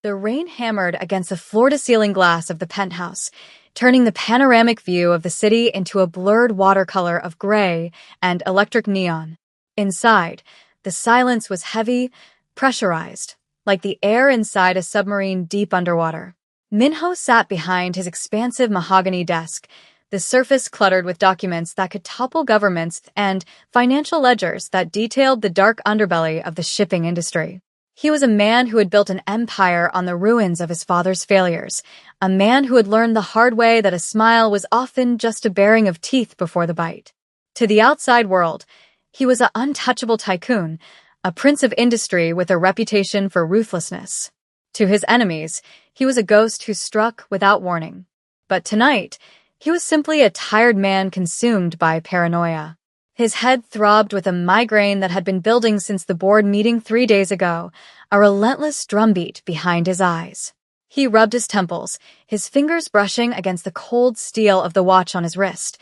The rain hammered against the floor-to-ceiling glass of the penthouse, turning the panoramic view of the city into a blurred watercolor of gray and electric neon. Inside, the silence was heavy, pressurized, like the air inside a submarine deep underwater. Minho sat behind his expansive mahogany desk, the surface cluttered with documents that could topple governments and financial ledgers that detailed the dark underbelly of the shipping industry. He was a man who had built an empire on the ruins of his father's failures, a man who had learned the hard way that a smile was often just a baring of teeth before the bite. To the outside world, he was an untouchable tycoon, a prince of industry with a reputation for ruthlessness. To his enemies, he was a ghost who struck without warning. But tonight, he was simply a tired man consumed by paranoia. His head throbbed with a migraine that had been building since the board meeting 3 days ago, a relentless drumbeat behind his eyes. He rubbed his temples, his fingers brushing against the cold steel of the watch on his wrist,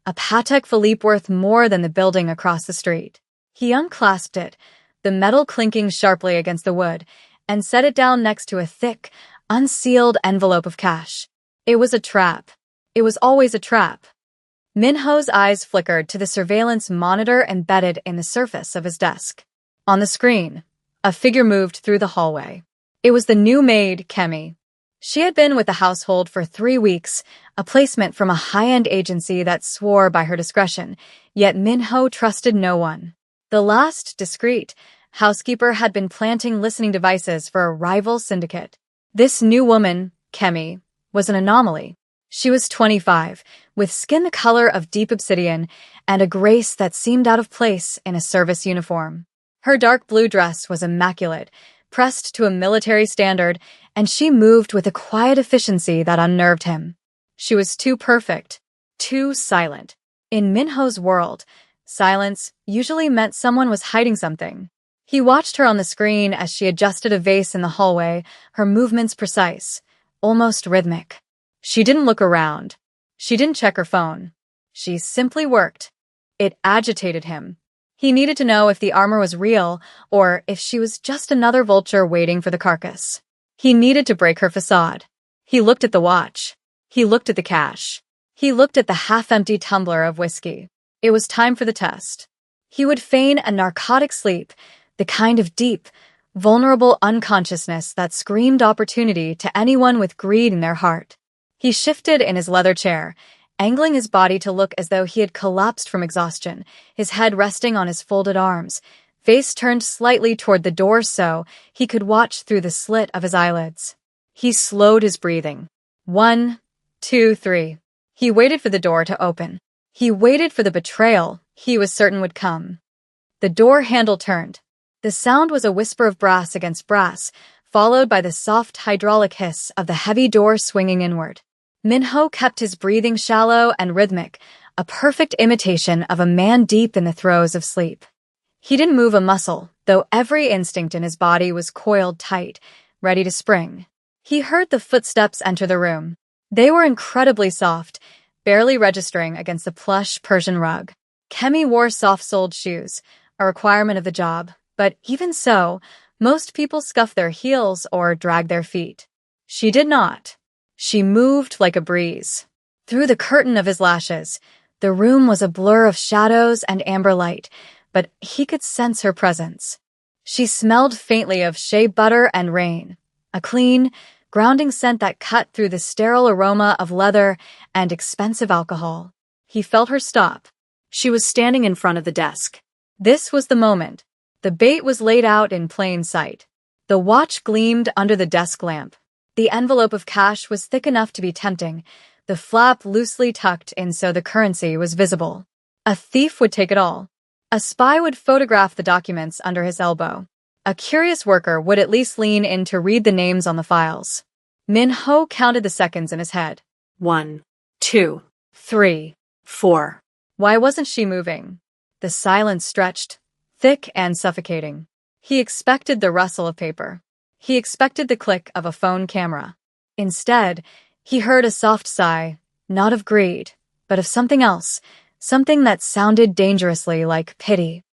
a Patek Philippe worth more than the building across the street. He unclasped it, the metal clinking sharply against the wood, and set it down next to a thick, unsealed envelope of cash. It was a trap. It was always a trap. Minho's eyes flickered to the surveillance monitor embedded in the surface of his desk. On the screen, a figure moved through the hallway. It was the new maid, Kemi. She had been with the household for 3 weeks, a placement from a high-end agency that swore by her discretion, yet Minho trusted no one. The last discreet housekeeper had been planting listening devices for a rival syndicate. This new woman, Kemi, was an anomaly. She was 25, with skin the color of deep obsidian and a grace that seemed out of place in a service uniform. Her dark blue dress was immaculate, pressed to a military standard, and she moved with a quiet efficiency that unnerved him. She was too perfect, too silent. In Minho's world, silence usually meant someone was hiding something. He watched her on the screen as she adjusted a vase in the hallway, her movements precise, almost rhythmic. She didn't look around. She didn't check her phone. She simply worked. It agitated him. He needed to know if the armor was real or if she was just another vulture waiting for the carcass. He needed to break her facade. He looked at the watch. He looked at the cash. He looked at the half-empty tumbler of whiskey. It was time for the test. He would feign a narcotic sleep, the kind of deep, vulnerable unconsciousness that screamed opportunity to anyone with greed in their heart. He shifted in his leather chair, angling his body to look as though he had collapsed from exhaustion, his head resting on his folded arms, face turned slightly toward the door so he could watch through the slit of his eyelids. He slowed his breathing. 1, 2, 3. He waited for the door to open. He waited for the betrayal he was certain would come. The door handle turned. The sound was a whisper of brass against brass, followed by the soft hydraulic hiss of the heavy door swinging inward. Minho kept his breathing shallow and rhythmic, a perfect imitation of a man deep in the throes of sleep. He didn't move a muscle, though every instinct in his body was coiled tight, ready to spring. He heard the footsteps enter the room. They were incredibly soft, barely registering against the plush Persian rug. Kemi wore soft-soled shoes, a requirement of the job, but even so, most people scuff their heels or drag their feet. She did not. She moved like a breeze. Through the curtain of his lashes, the room was a blur of shadows and amber light, but he could sense her presence. She smelled faintly of shea butter and rain, a clean, grounding scent that cut through the sterile aroma of leather and expensive alcohol. He felt her stop. She was standing in front of the desk. This was the moment. The bait was laid out in plain sight. The watch gleamed under the desk lamp. The envelope of cash was thick enough to be tempting, the flap loosely tucked in so the currency was visible. A thief would take it all. A spy would photograph the documents under his elbow. A curious worker would at least lean in to read the names on the files. Minho counted the seconds in his head. 1, 2, 3, 4. Why wasn't she moving? The silence stretched, thick and suffocating. He expected the rustle of paper. He expected the click of a phone camera. Instead, he heard a soft sigh, not of greed, but of something else, something that sounded dangerously like pity.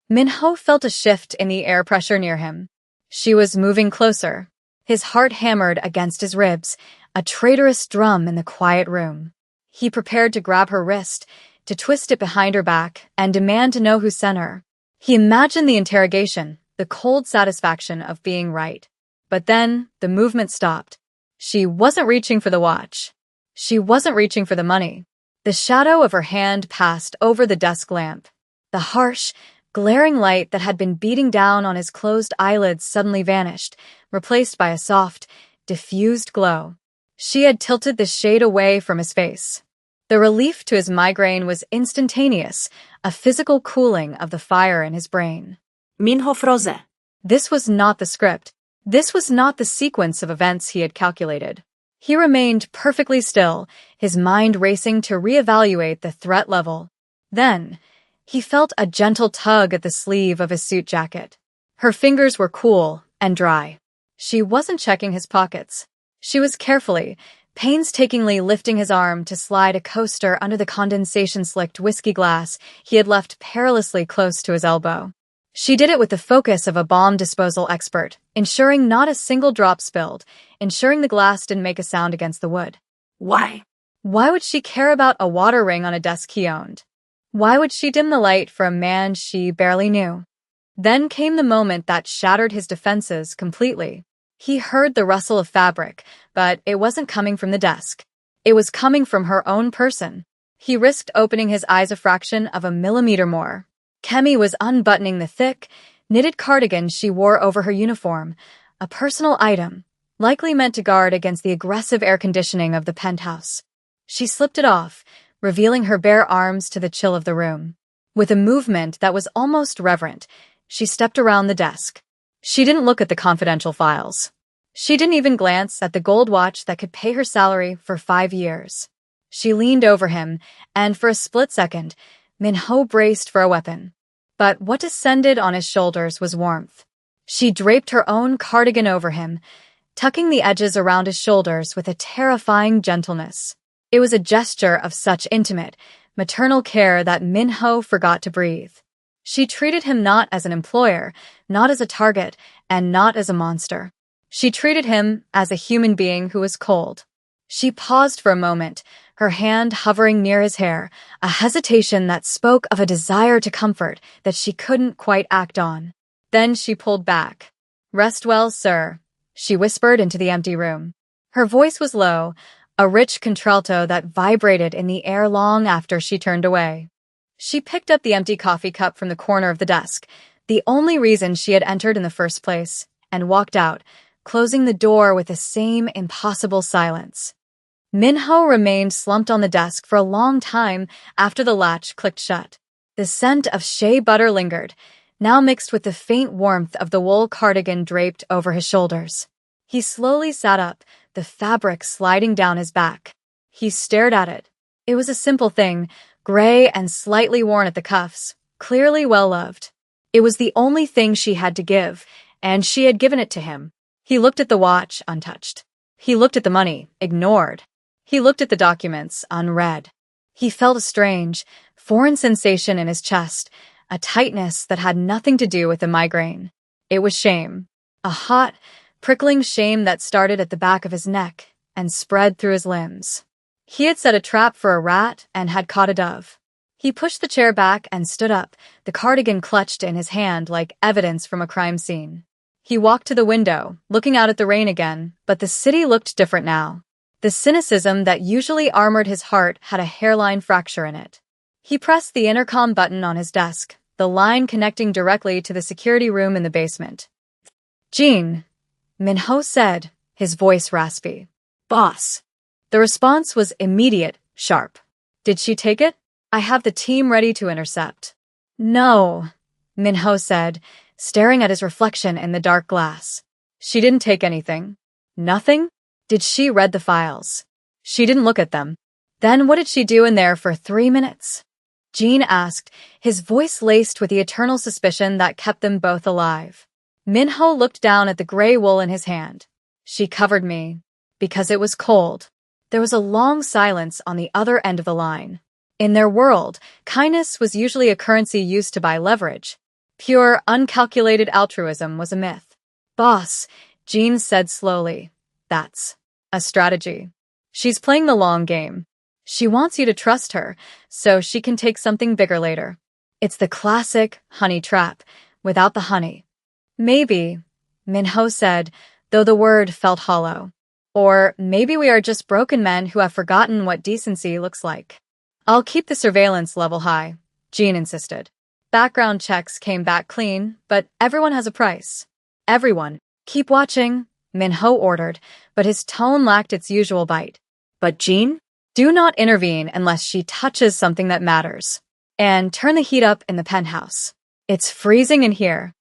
Minho felt a shift in the air pressure near him. She was moving closer. His heart hammered against his ribs, a traitorous drum in the quiet room. He prepared to grab her wrist, to twist it behind her back, and demand to know who sent her. He imagined the interrogation, the cold satisfaction of being right. But then, the movement stopped. She wasn't reaching for the watch. She wasn't reaching for the money. The shadow of her hand passed over the desk lamp. The harsh, glaring light that had been beating down on his closed eyelids suddenly vanished, replaced by a soft, diffused glow. She had tilted the shade away from his face. The relief to his migraine was instantaneous, a physical cooling of the fire in his brain. Minho froze. This was not the script. This was not the sequence of events he had calculated. He remained perfectly still, his mind racing to reevaluate the threat level. Then, he felt a gentle tug at the sleeve of his suit jacket. Her fingers were cool and dry. She wasn't checking his pockets. She was carefully, painstakingly lifting his arm to slide a coaster under the condensation-slicked whiskey glass he had left perilously close to his elbow. She did it with the focus of a bomb disposal expert, ensuring not a single drop spilled, ensuring the glass didn't make a sound against the wood. Why? Why would she care about a water ring on a desk he owned? Why would she dim the light for a man she barely knew? Then came the moment that shattered his defenses completely. He heard the rustle of fabric, but it wasn't coming from the desk. It was coming from her own person. He risked opening his eyes a fraction of a millimeter more. Kemi was unbuttoning the thick, knitted cardigan she wore over her uniform, a personal item, likely meant to guard against the aggressive air conditioning of the penthouse. She slipped it off, revealing her bare arms to the chill of the room. With a movement that was almost reverent, she stepped around the desk. She didn't look at the confidential files. She didn't even glance at the gold watch that could pay her salary for 5 years. She leaned over him, and for a split second, Minho braced for a weapon. But what descended on his shoulders was warmth. She draped her own cardigan over him, tucking the edges around his shoulders with a terrifying gentleness. It was a gesture of such intimate, maternal care that Minho forgot to breathe. She treated him not as an employer, not as a target, and not as a monster. She treated him as a human being who was cold. She paused for a moment, her hand hovering near his hair, a hesitation that spoke of a desire to comfort that she couldn't quite act on. Then she pulled back. "Rest well, sir," she whispered into the empty room. Her voice was low, a rich contralto that vibrated in the air long after she turned away. She picked up the empty coffee cup from the corner of the desk, the only reason she had entered in the first place, and walked out, closing the door with the same impossible silence. Minho remained slumped on the desk for a long time after the latch clicked shut. The scent of shea butter lingered, now mixed with the faint warmth of the wool cardigan draped over his shoulders. He slowly sat up, the fabric sliding down his back. He stared at it. It was a simple thing, gray and slightly worn at the cuffs, clearly well-loved. It was the only thing she had to give, and she had given it to him. He looked at the watch, untouched. He looked at the money, ignored. He looked at the documents, unread. He felt a strange, foreign sensation in his chest, a tightness that had nothing to do with the migraine. It was shame. A hot, prickling shame that started at the back of his neck and spread through his limbs. He had set a trap for a rat and had caught a dove. He pushed the chair back and stood up, the cardigan clutched in his hand like evidence from a crime scene. He walked to the window, looking out at the rain again, but the city looked different now. The cynicism that usually armored his heart had a hairline fracture in it. He pressed the intercom button on his desk, the line connecting directly to the security room in the basement. "Jean," Minho said, his voice raspy. Boss. The response was immediate, sharp. "Did she take it? I have the team ready to intercept." "No," Minho said, staring at his reflection in the dark glass. "She didn't take anything." "Nothing? Did she read the files?" "She didn't look at them." "Then what did she do in there for 3 minutes?" Jean asked, his voice laced with the eternal suspicion that kept them both alive. Minho looked down at the gray wool in his hand. "She covered me. Because it was cold." There was a long silence on the other end of the line. In their world, kindness was usually a currency used to buy leverage. Pure, uncalculated altruism was a myth. "Boss," Jean said slowly. That's a strategy. She's playing the long game. She wants you to trust her, so she can take something bigger later. It's the classic honey trap, without the honey. Maybe, Minho said, though the word felt hollow. Or maybe we are just broken men who have forgotten what decency looks like. I'll keep the surveillance level high, Jean insisted. Background checks came back clean, but everyone has a price. Everyone. Keep watching, Minho ordered, but his tone lacked its usual bite. But Jean? Do not intervene unless she touches something that matters. And turn the heat up in the penthouse. It's freezing in here.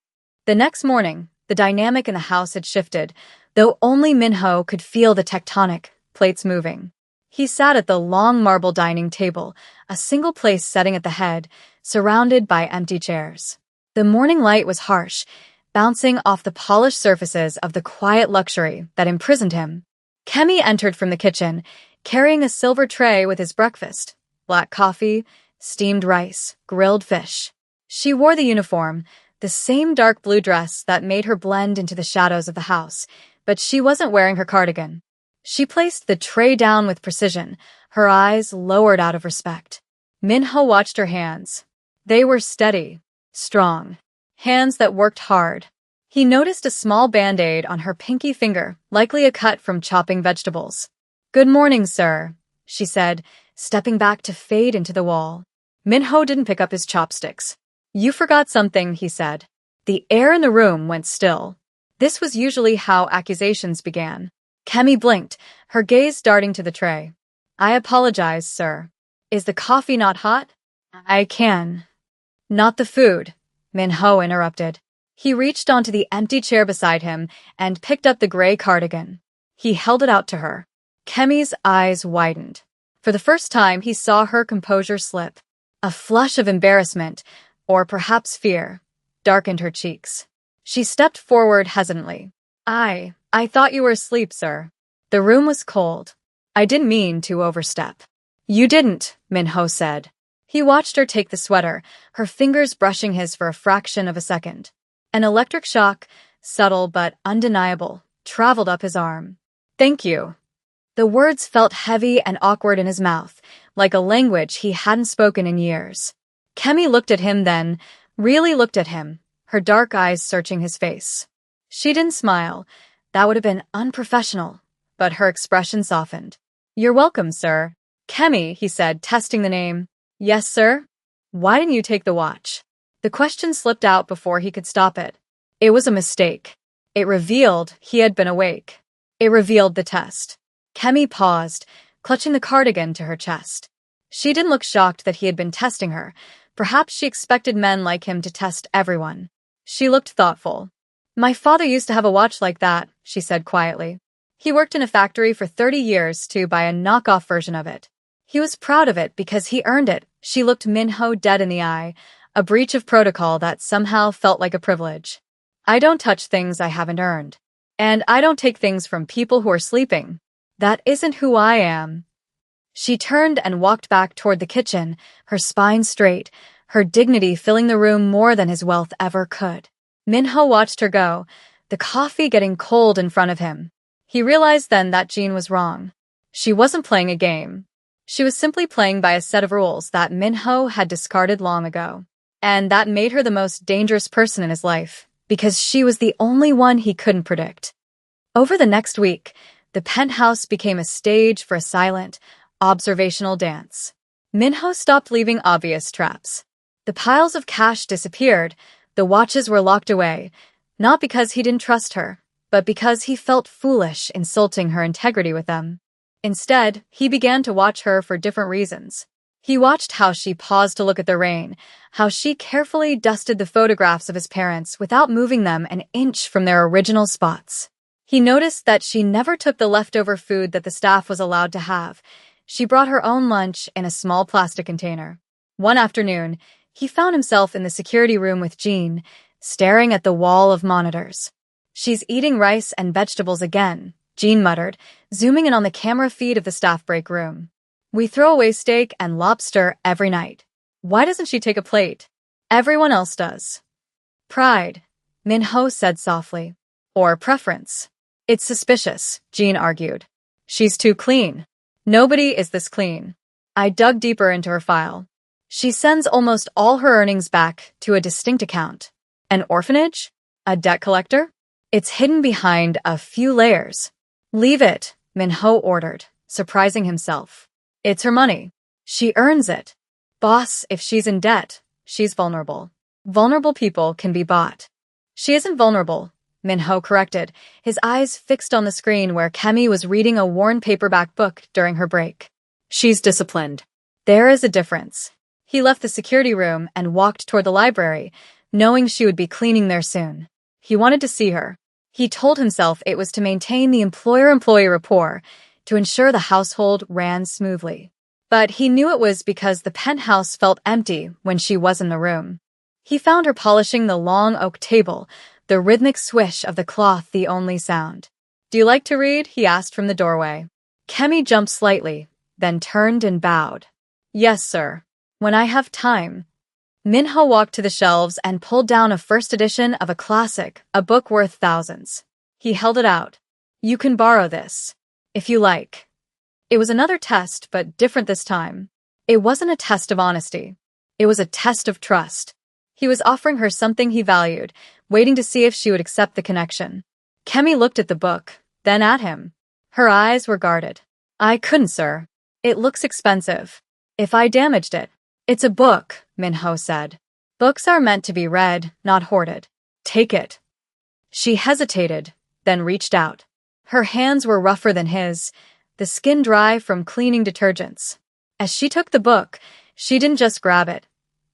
The next morning, the dynamic in the house had shifted, though only Minho could feel the tectonic plates moving. He sat at the long marble dining table, a single place setting at the head, surrounded by empty chairs. The morning light was harsh, bouncing off the polished surfaces of the quiet luxury that imprisoned him. Kemi entered from the kitchen, carrying a silver tray with his breakfast, black coffee, steamed rice, grilled fish. She wore the uniform, the same dark blue dress that made her blend into the shadows of the house, but she wasn't wearing her cardigan. She placed the tray down with precision, her eyes lowered out of respect. Minho watched her hands. They were steady, strong, hands that worked hard. He noticed a small band-aid on her pinky finger, likely a cut from chopping vegetables. "Good morning, sir," she said, stepping back to fade into the wall. Minho didn't pick up his chopsticks. "You forgot something," he said. The air in the room went still. This was usually how accusations began. Kemi blinked, her gaze darting to the tray. "I apologize, sir. Is the coffee not hot?" "I can." "Not the food," Minho interrupted. He reached onto the empty chair beside him and picked up the gray cardigan. He held it out to her. Kemi's eyes widened. For the first time, he saw her composure slip. A flush of embarrassment, or perhaps fear, darkened her cheeks. She stepped forward hesitantly. I thought you were asleep, sir." The room was cold. "I didn't mean to overstep." "You didn't," Minho said. He watched her take the sweater, her fingers brushing his for a fraction of a second. An electric shock, subtle but undeniable, traveled up his arm. "Thank you." The words felt heavy and awkward in his mouth, like a language he hadn't spoken in years. Kemi looked at him then, really looked at him, her dark eyes searching his face. She didn't smile. That would have been unprofessional, but her expression softened. "You're welcome, sir." "Kemi," he said, testing the name. "Yes, sir?" "Why didn't you take the watch?" The question slipped out before he could stop it. It was a mistake. It revealed he had been awake. It revealed the test. Kemi paused, clutching the cardigan to her chest. She didn't look shocked that he had been testing her. Perhaps she expected men like him to test everyone. She looked thoughtful. "My father used to have a watch like that," she said quietly. "He worked in a factory for 30 years to buy a knockoff version of it. He was proud of it because he earned it." She looked Minho dead in the eye, a breach of protocol that somehow felt like a privilege. "I don't touch things I haven't earned. And I don't take things from people who are sleeping. That isn't who I am." She turned and walked back toward the kitchen, her spine straight, her dignity filling the room more than his wealth ever could. Minho watched her go, the coffee getting cold in front of him. He realized then that Jean was wrong. She wasn't playing a game. She was simply playing by a set of rules that Minho had discarded long ago. And that made her the most dangerous person in his life, because she was the only one he couldn't predict. Over the next week, the penthouse became a stage for a silent, observational dance. Minho stopped leaving obvious traps. The piles of cash disappeared, the watches were locked away, not because he didn't trust her, but because he felt foolish insulting her integrity with them. Instead, he began to watch her for different reasons. He watched how she paused to look at the rain, how she carefully dusted the photographs of his parents without moving them an inch from their original spots. He noticed that she never took the leftover food that the staff was allowed to have. She brought her own lunch in a small plastic container. One afternoon, he found himself in the security room with Jean, staring at the wall of monitors. "She's eating rice and vegetables again," Jean muttered, zooming in on the camera feed of the staff break room. "We throw away steak and lobster every night. Why doesn't she take a plate? Everyone else does." "Pride," Minho said softly. "Or preference." It's suspicious, Jean argued. She's too clean. Nobody is this clean. I dug deeper into her file. She sends almost all her earnings back to a distinct account. An orphanage? A debt collector? It's hidden behind a few layers. Leave it, Minho ordered, surprising himself. It's her money. She earns it. Boss, if she's in debt, she's vulnerable. Vulnerable people can be bought. She isn't vulnerable, Minho corrected, his eyes fixed on the screen where Kemi was reading a worn paperback book during her break. She's disciplined. There is a difference. He left the security room and walked toward the library, knowing she would be cleaning there soon. He wanted to see her. He told himself it was to maintain the employer-employee rapport, to ensure the household ran smoothly. But he knew it was because the penthouse felt empty when she was in the room. He found her polishing the long oak table, the rhythmic swish of the cloth the only sound. Do you like to read? He asked from the doorway. Kemi jumped slightly, then turned and bowed. Yes, sir. When I have time. Minho walked to the shelves and pulled down a first edition of a classic, a book worth thousands. He held it out. You can borrow this, if you like. It was another test, but different this time. It wasn't a test of honesty. It was a test of trust. He was offering her something he valued, waiting to see if she would accept the connection. Kemi looked at the book, then at him. Her eyes were guarded. I couldn't, sir. It looks expensive. If I damaged it. It's a book, Minho said. Books are meant to be read, not hoarded. Take it. She hesitated, then reached out. Her hands were rougher than his, the skin dry from cleaning detergents. As she took the book, she didn't just grab it.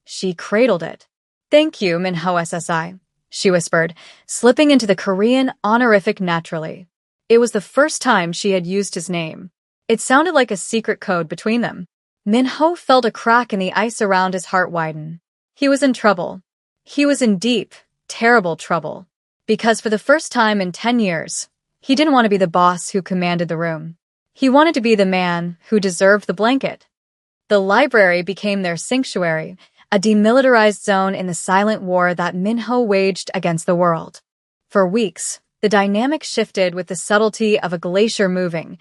She cradled it. Thank you, Minho SSI, she whispered, slipping into the Korean honorific naturally. It was the first time she had used his name. It sounded like a secret code between them. Minho felt a crack in the ice around his heart widen. He was in trouble. He was in deep, terrible trouble. Because for the first time in 10 years, he didn't want to be the boss who commanded the room. He wanted to be the man who deserved the blanket. The library became their sanctuary, a demilitarized zone in the silent war that Minho waged against the world. For weeks, the dynamic shifted with the subtlety of a glacier moving,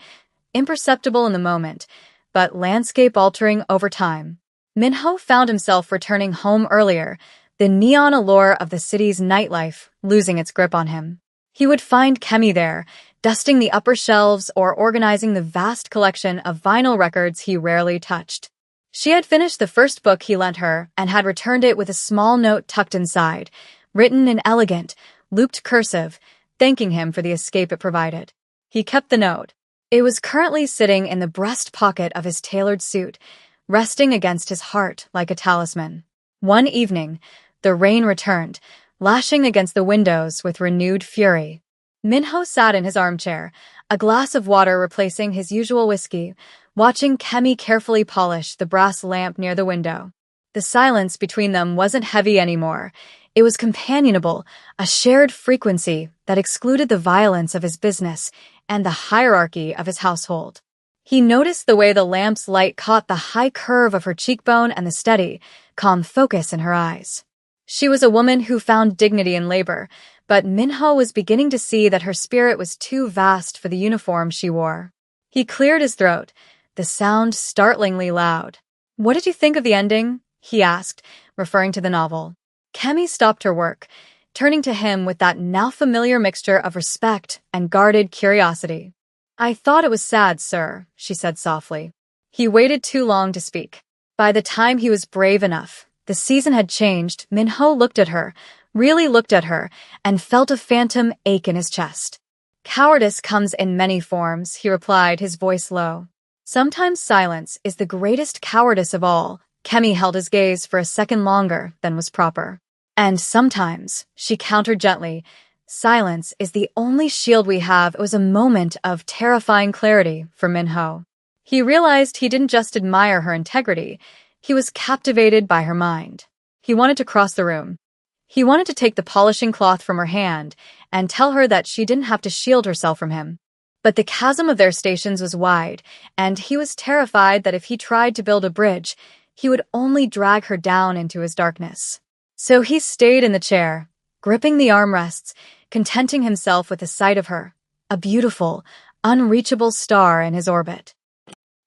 imperceptible in the moment, but landscape-altering over time. Minho found himself returning home earlier, the neon allure of the city's nightlife losing its grip on him. He would find Kemi there, dusting the upper shelves or organizing the vast collection of vinyl records he rarely touched. She had finished the first book he lent her and had returned it with a small note tucked inside, written in elegant, looped cursive, thanking him for the escape it provided. He kept the note. It was currently sitting in the breast pocket of his tailored suit, resting against his heart like a talisman. One evening, the rain returned, lashing against the windows with renewed fury. Minho sat in his armchair, a glass of water replacing his usual whiskey, watching Kemi carefully polish the brass lamp near the window. The silence between them wasn't heavy anymore. It was companionable, a shared frequency that excluded the violence of his business and the hierarchy of his household. He noticed the way the lamp's light caught the high curve of her cheekbone and the steady, calm focus in her eyes. She was a woman who found dignity in labor, but Minho was beginning to see that her spirit was too vast for the uniform she wore. He cleared his throat, the sound startlingly loud. What did you think of the ending? He asked, referring to the novel. Kemi stopped her work, turning to him with that now familiar mixture of respect and guarded curiosity. I thought it was sad, sir, she said softly. He waited too long to speak. By the time he was brave enough, the season had changed. Minho looked at her, really looked at her, and felt a phantom ache in his chest. Cowardice comes in many forms, he replied, his voice low. Sometimes silence is the greatest cowardice of all. Kemi held his gaze for a second longer than was proper. And sometimes, she countered gently, silence is the only shield we have. It was a moment of terrifying clarity for Minho. He realized he didn't just admire her integrity, he was captivated by her mind. He wanted to cross the room. He wanted to take the polishing cloth from her hand and tell her that she didn't have to shield herself from him. But the chasm of their stations was wide, and he was terrified that if he tried to build a bridge, he would only drag her down into his darkness. So he stayed in the chair, gripping the armrests, contenting himself with the sight of her, a beautiful, unreachable star in his orbit.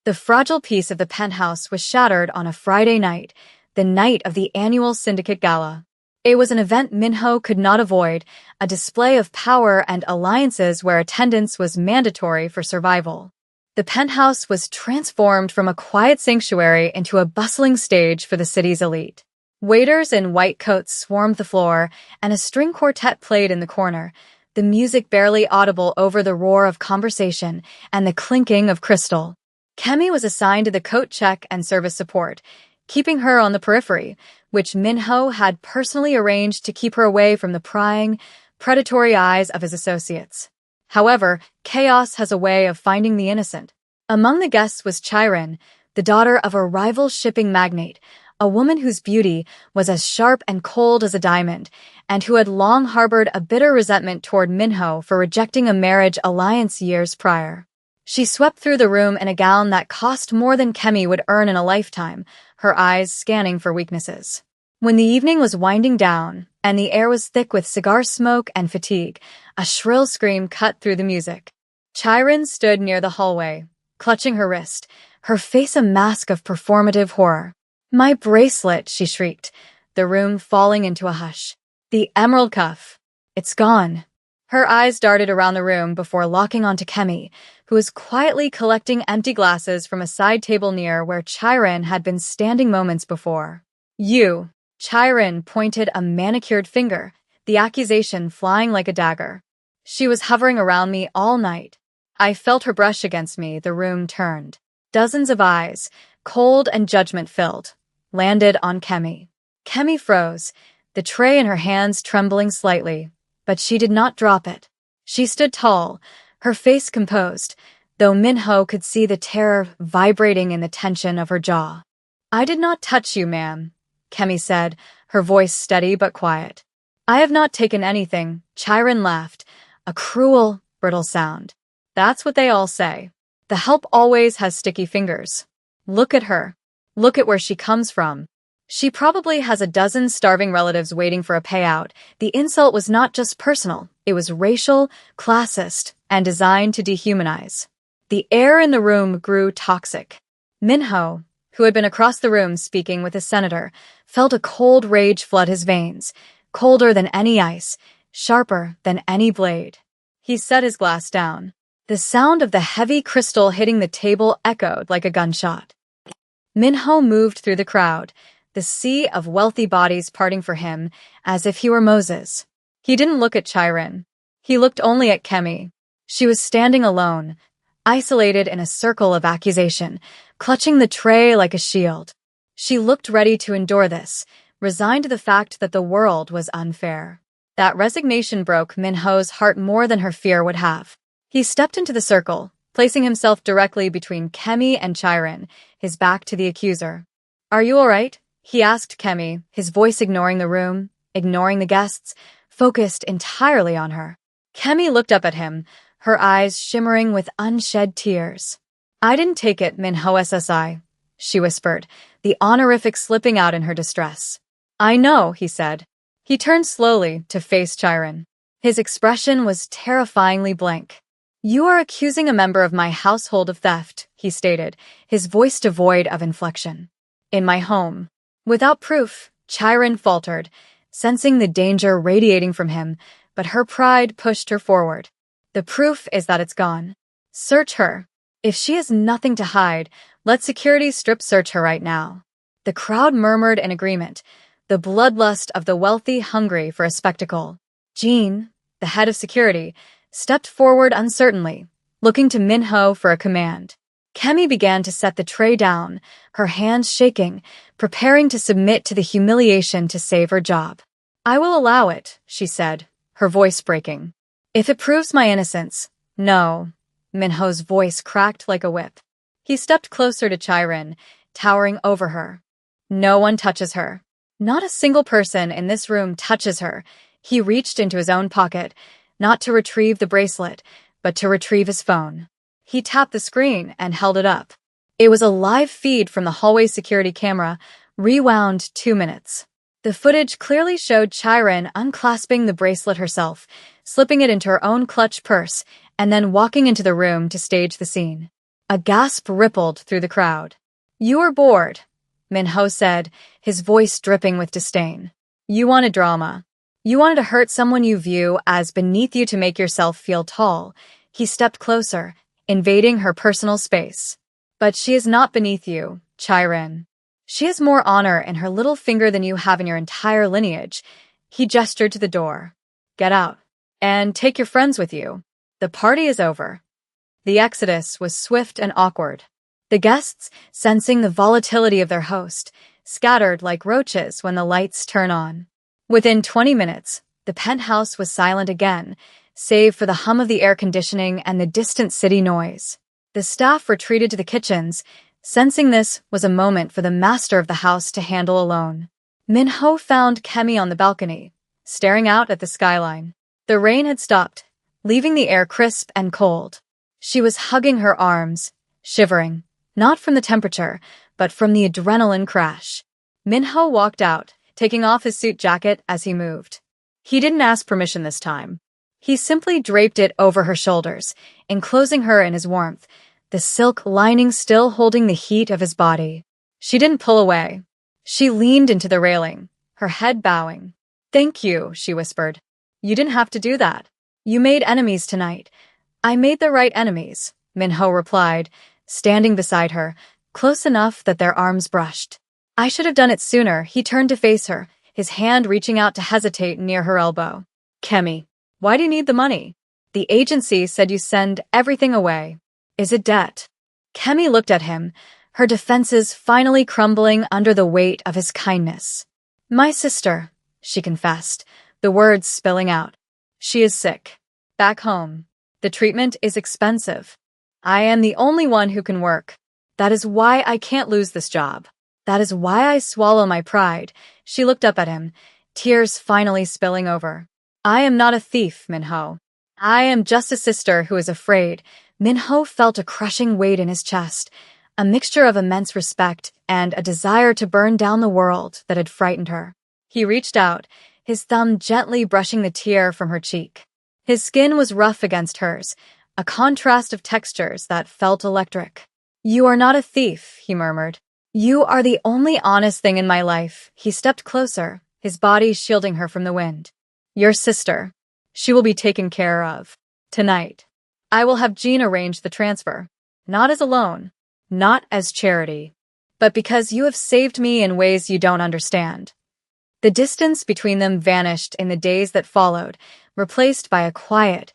The fragile peace of the penthouse was shattered on a Friday night, the night of the annual syndicate gala. It was an event Minho could not avoid, a display of power and alliances where attendance was mandatory for survival. The penthouse was transformed from a quiet sanctuary into a bustling stage for the city's elite. Waiters in white coats swarmed the floor, and a string quartet played in the corner, the music barely audible over the roar of conversation and the clinking of crystal. Kemi was assigned to the coat check and service support, keeping her on the periphery, which Minho had personally arranged to keep her away from the prying, predatory eyes of his associates. However, chaos has a way of finding the innocent. Among the guests was Chiron, the daughter of a rival shipping magnate, a woman whose beauty was as sharp and cold as a diamond, and who had long harbored a bitter resentment toward Minho for rejecting a marriage alliance years prior. She swept through the room in a gown that cost more than Kemi would earn in a lifetime, her eyes scanning for weaknesses. When the evening was winding down, and the air was thick with cigar smoke and fatigue, a shrill scream cut through the music. Chiron stood near the hallway, clutching her wrist, her face a mask of performative horror. "My bracelet," she shrieked, the room falling into a hush. "The emerald cuff. It's gone." Her eyes darted around the room before locking onto Kemi, who was quietly collecting empty glasses from a side table near where Chiron had been standing moments before. "You." Chiron pointed a manicured finger, the accusation flying like a dagger. "She was hovering around me all night. I felt her brush against me." The room turned. Dozens of eyes, cold and judgment-filled, landed on Kemi. Kemi froze, the tray in her hands trembling slightly, but she did not drop it. She stood tall, her face composed, though Minho could see the terror vibrating in the tension of her jaw. "I did not touch you, ma'am," Kemi said, her voice steady but quiet. "I have not taken anything." Chiron laughed, a cruel, brittle sound. "That's what they all say. The help always has sticky fingers. Look at her. Look at where she comes from. She probably has a dozen starving relatives waiting for a payout." The insult was not just personal, it was racial, classist, and designed to dehumanize. The air in the room grew toxic. Minho, who had been across the room speaking with a senator, felt a cold rage flood his veins, colder than any ice, sharper than any blade. He set his glass down. The sound of the heavy crystal hitting the table echoed like a gunshot. Minho moved through the crowd, the sea of wealthy bodies parting for him as if he were Moses. He didn't look at Chiron. He looked only at Kemi. She was standing alone, isolated in a circle of accusation, clutching the tray like a shield. She looked ready to endure this, resigned to the fact that the world was unfair. That resignation broke Minho's heart more than her fear would have. He stepped into the circle, placing himself directly between Kemi and Chiron, his back to the accuser. "Are you all right?" he asked Kemi, his voice ignoring the room, ignoring the guests, focused entirely on her. Kemi looked up at him, her eyes shimmering with unshed tears. "I didn't take it, Minho SSI," she whispered, the honorific slipping out in her distress. "I know," he said. He turned slowly to face Chiron. His expression was terrifyingly blank. "You are accusing a member of my household of theft," he stated, his voice devoid of inflection. "In my home." Without proof, Chiron faltered, sensing the danger radiating from him, but her pride pushed her forward. "The proof is that it's gone. Search her. If she has nothing to hide, let security strip search her right now." The crowd murmured in agreement, the bloodlust of the wealthy hungry for a spectacle. Jean, the head of security, stepped forward uncertainly, looking to Minho for a command. Kemi began to set the tray down, her hands shaking, preparing to submit to the humiliation to save her job. "I will allow it," she said, her voice breaking. "If it proves my innocence." "No." Minho's voice cracked like a whip. He stepped closer to Chiron, towering over her. "No one touches her. Not a single person in this room touches her." He reached into his own pocket, not to retrieve the bracelet, but to retrieve his phone. He tapped the screen and held it up. It was a live feed from the hallway security camera, rewound 2 minutes. The footage clearly showed Chiron unclasping the bracelet herself, slipping it into her own clutch purse, and then walking into the room to stage the scene. A gasp rippled through the crowd. "You are bored," Minho said, his voice dripping with disdain. "You wanted drama. You wanted to hurt someone you view as beneath you to make yourself feel tall." He stepped closer, invading her personal space. "But she is not beneath you, Chirin. She has more honor in her little finger than you have in your entire lineage." He gestured to the door. "Get out. And take your friends with you. The party is over." The exodus was swift and awkward. The guests, sensing the volatility of their host, scattered like roaches when the lights turn on. Within 20 minutes, the penthouse was silent again, save for the hum of the air conditioning and the distant city noise. The staff retreated to the kitchens, sensing this was a moment for the master of the house to handle alone. Minho found Kemi on the balcony, staring out at the skyline. The rain had stopped, leaving the air crisp and cold. She was hugging her arms, shivering, not from the temperature, but from the adrenaline crash. Minho walked out, taking off his suit jacket as he moved. He didn't ask permission this time. He simply draped it over her shoulders, enclosing her in his warmth, the silk lining still holding the heat of his body. She didn't pull away. She leaned into the railing, her head bowing. "Thank you," she whispered. "You didn't have to do that. You made enemies tonight." "I made the right enemies," Minho replied, standing beside her, close enough that their arms brushed. "I should have done it sooner." He turned to face her, his hand reaching out to hesitate near her elbow. "Kemi, why do you need the money? The agency said you send everything away. Is it debt?" Kemi looked at him, her defenses finally crumbling under the weight of his kindness. "My sister," she confessed, the words spilling out. "She is sick. Back home. The treatment is expensive. I am the only one who can work. That is why I can't lose this job. That is why I swallow my pride." She looked up at him, tears finally spilling over. "I am not a thief, Minho. I am just a sister who is afraid." Minho felt a crushing weight in his chest, a mixture of immense respect and a desire to burn down the world that had frightened her. He reached out, his thumb gently brushing the tear from her cheek. His skin was rough against hers, a contrast of textures that felt electric. "You are not a thief," he murmured. "You are the only honest thing in my life." He stepped closer, his body shielding her from the wind. "Your sister. She will be taken care of. Tonight. I will have Jean arrange the transfer. Not as a loan. Not as charity. But because you have saved me in ways you don't understand." The distance between them vanished in the days that followed, replaced by a quiet,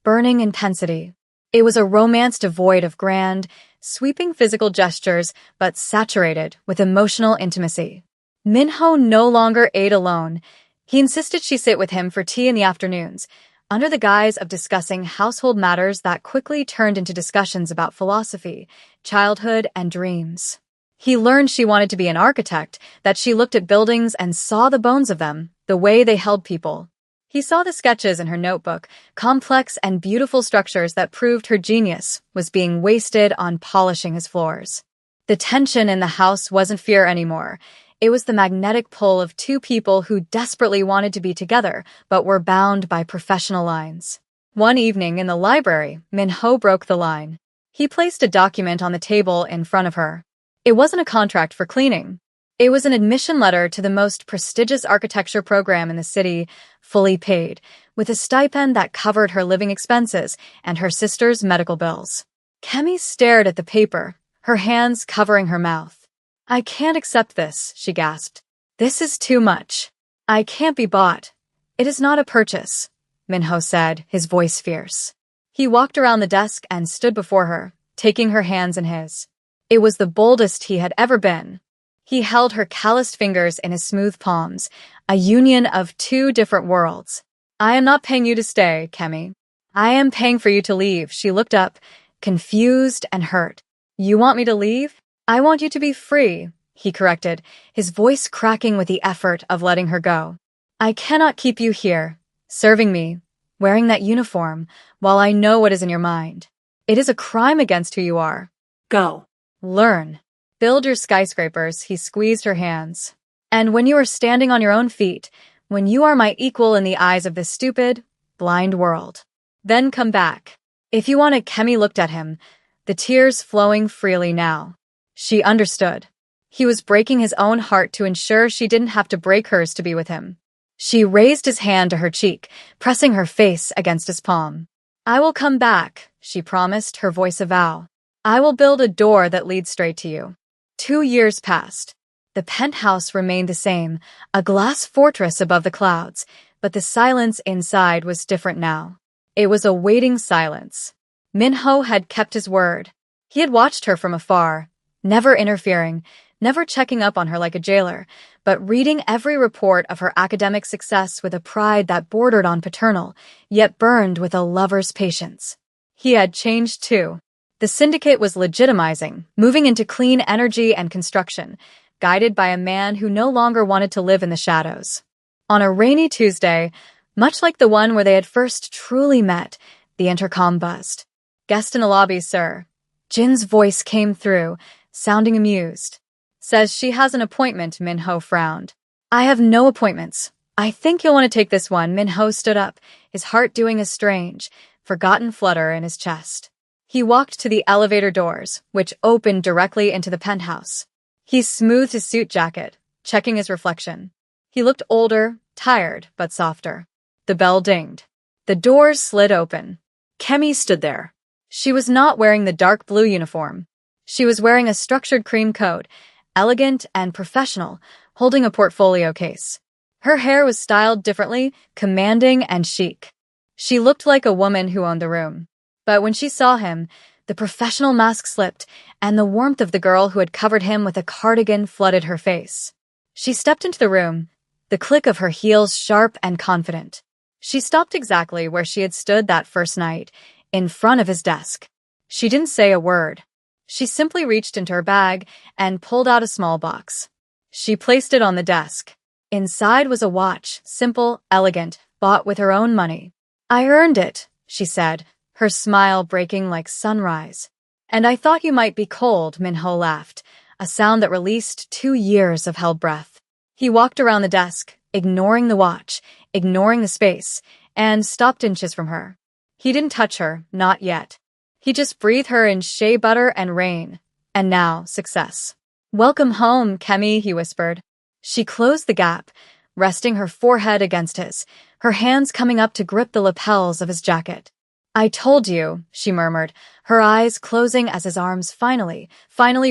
burning intensity. It was a romance devoid of grand, sweeping physical gestures, but saturated with emotional intimacy. Minho no longer ate alone. He insisted she sit with him for tea in the afternoons, under the guise of discussing household matters that quickly turned into discussions about philosophy, childhood, and dreams. He learned she wanted to be an architect, that she looked at buildings and saw the bones of them, the way they held people. He saw the sketches in her notebook, complex and beautiful structures that proved her genius was being wasted on polishing his floors. The tension in the house wasn't fear anymore. It was the magnetic pull of two people who desperately wanted to be together, but were bound by professional lines. One evening in the library, Minho broke the line. He placed a document on the table in front of her. It wasn't a contract for cleaning. It was an admission letter to the most prestigious architecture program in the city, fully paid, with a stipend that covered her living expenses and her sister's medical bills. Kemi stared at the paper, her hands covering her mouth. "I can't accept this," she gasped. "This is too much. I can't be bought. It is not a purchase," Minho said, his voice fierce. He walked around the desk and stood before her, taking her hands in his. It was the boldest he had ever been. He held her calloused fingers in his smooth palms, a union of two different worlds. "I am not paying you to stay, Kemi. I am paying for you to leave." She looked up, confused and hurt. "You want me to leave?" "I want you to be free," he corrected, his voice cracking with the effort of letting her go. "I cannot keep you here, serving me, wearing that uniform, while I know what is in your mind. It is a crime against who you are. Go. Learn. Build your skyscrapers." He squeezed her hands. "And when you are standing on your own feet, when you are my equal in the eyes of this stupid, blind world, then come back." If you want it, Kemi looked at him, the tears flowing freely now. She understood. He was breaking his own heart to ensure she didn't have to break hers to be with him. She raised his hand to her cheek, pressing her face against his palm. I will come back, she promised, her voice a vow. I will build a door that leads straight to you. 2 years passed. The penthouse remained the same, a glass fortress above the clouds, but the silence inside was different now. It was a waiting silence. Minho had kept his word. He had watched her from afar, never interfering, never checking up on her like a jailer, but reading every report of her academic success with a pride that bordered on paternal, yet burned with a lover's patience. He had changed too. The syndicate was legitimizing, moving into clean energy and construction, guided by a man who no longer wanted to live in the shadows. On a rainy Tuesday, much like the one where they had first truly met, the intercom buzzed. Guest in the lobby, sir. Jin's voice came through, sounding amused. Says she has an appointment, Minho frowned. I have no appointments. I think you'll want to take this one. Minho stood up, his heart doing a strange, forgotten flutter in his chest. He walked to the elevator doors, which opened directly into the penthouse. He smoothed his suit jacket, checking his reflection. He looked older, tired, but softer. The bell dinged. The doors slid open. Kemi stood there. She was not wearing the dark blue uniform. She was wearing a structured cream coat, elegant and professional, holding a portfolio case. Her hair was styled differently, commanding and chic. She looked like a woman who owned the room. But when she saw him, the professional mask slipped, and the warmth of the girl who had covered him with a cardigan flooded her face. She stepped into the room, the click of her heels sharp and confident. She stopped exactly where she had stood that first night, in front of his desk. She didn't say a word. She simply reached into her bag and pulled out a small box. She placed it on the desk. Inside was a watch, simple, elegant, bought with her own money. I earned it, she said, her smile breaking like sunrise. And I thought you might be cold, Minho laughed, a sound that released 2 years of held breath. He walked around the desk, ignoring the watch, ignoring the space, and stopped inches from her. He didn't touch her, not yet. He just breathed her in shea butter and rain. And now, success. Welcome home, Kemi, he whispered. She closed the gap, resting her forehead against his, her hands coming up to grip the lapels of his jacket. I told you, she murmured, her eyes closing as his arms finally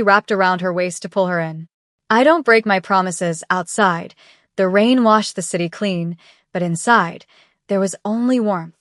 wrapped around her waist to pull her in. I don't break my promises outside. The rain washed the city clean, but inside, there was only warmth.